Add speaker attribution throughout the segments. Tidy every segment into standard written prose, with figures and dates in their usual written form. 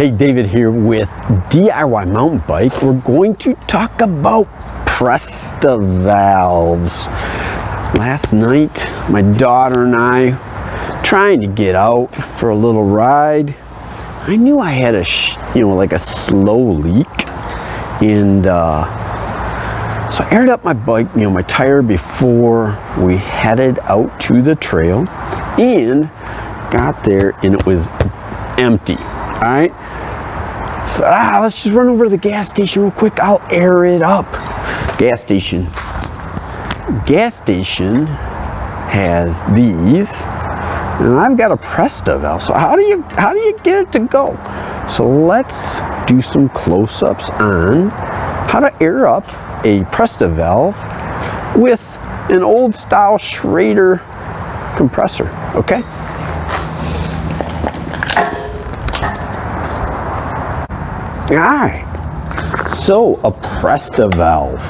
Speaker 1: Hey, David here with DIY Mountain Bike. We're going to talk about PRESTA valves. Last night, my daughter and I trying to get out for a little ride. I knew I had a, like a slow leak, and so I aired up my bike, my tire before we headed out to the trail, and got there and it was empty. All right, so let's just run over to the gas station real quick. I'll air it up. Gas station has these, and I've got a PRESTA valve. So how do you get it to go? So let's do some close-ups on how to air up a PRESTA valve with an old style Schrader compressor. Okay. Alright, so a PRESTA valve,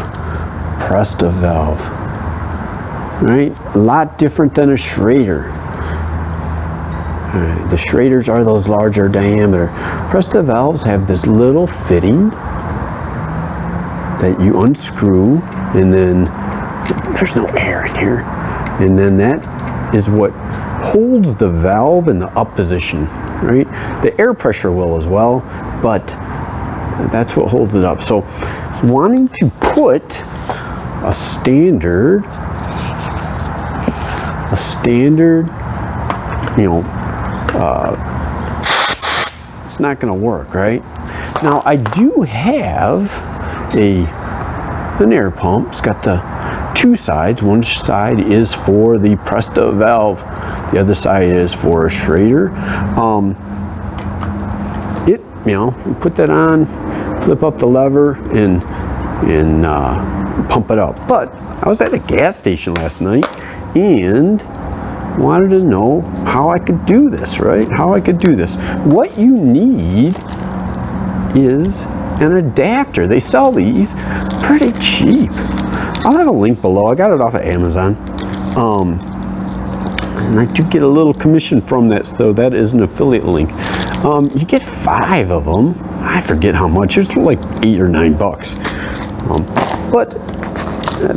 Speaker 1: right? A lot different than a Schrader. Alright, the Schraders are those larger diameter. PRESTA valves have this little fitting that you unscrew, and then there's no air in here, and then that is what holds the valve in the up position, right? The air pressure will as well, but that's what holds it up. So wanting to put a standard, it's not going to work, right? Now I do have an air pump. It's got the two sides. One side is for the PRESTA valve, the other side is for a Schrader. You put that on, flip up the lever, and pump it up. But I was at a gas station last night and wanted to know how I could do this, right? How I could do this. What you need is an adapter. They sell these pretty cheap. I'll have a link below. I got it off of Amazon. And I do get a little commission from that, so that is an affiliate link. You get 5 of them. I forget how much. It's like $8 or $9. But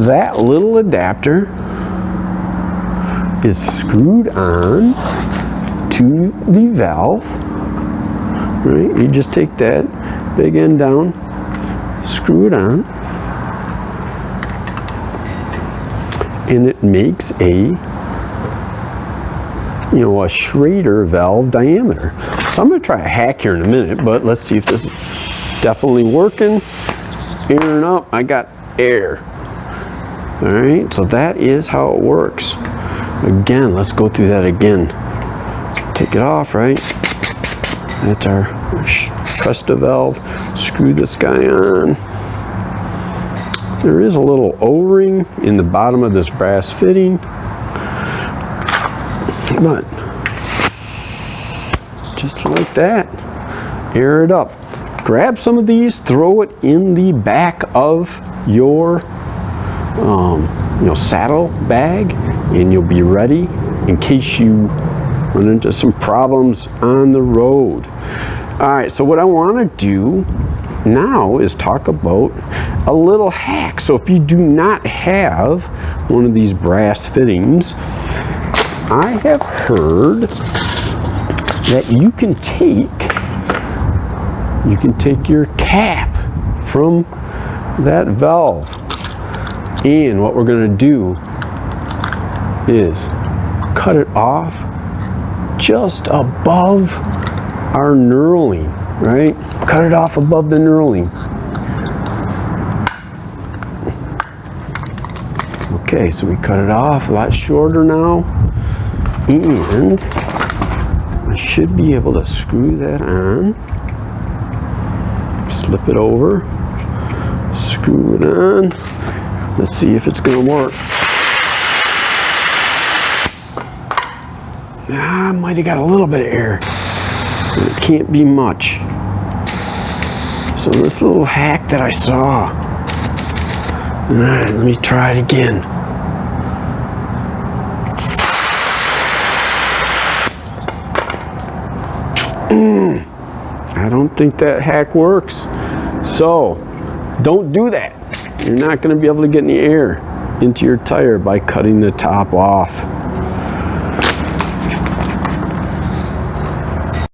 Speaker 1: that little adapter is screwed on to the valve. Right? You just take that big end down, screw it on, and it makes a Schrader valve diameter. So I'm going to try a hack here in a minute, but let's see if this is definitely working. Airing up, I got air. All right, so that is how it works. Again, let's go through that again. Take it off, right? That's our PRESTA valve. Screw this guy on. There is a little O-ring in the bottom of this brass fitting, but just like that, air it up. Grab some of these, throw it in the back of your saddle bag, and you'll be ready in case you run into some problems on the road. All right, so what I want to do now is talk about a little hack. So if you do not have one of these brass fittings, I have heard that you can take your cap from that valve, and what we're going to do is cut it off just above our knurling, right? Cut it off above the knurling. Okay, so we cut it off a lot shorter now, and I should be able to screw that on. Slip it over, screw it on. Let's see if it's going to work. I might have got a little bit of air. It can't be much. So this little hack that I saw. All right, let me try it again. I don't think that hack works. So don't do that. You're not going to be able to get any air into your tire by cutting the top off.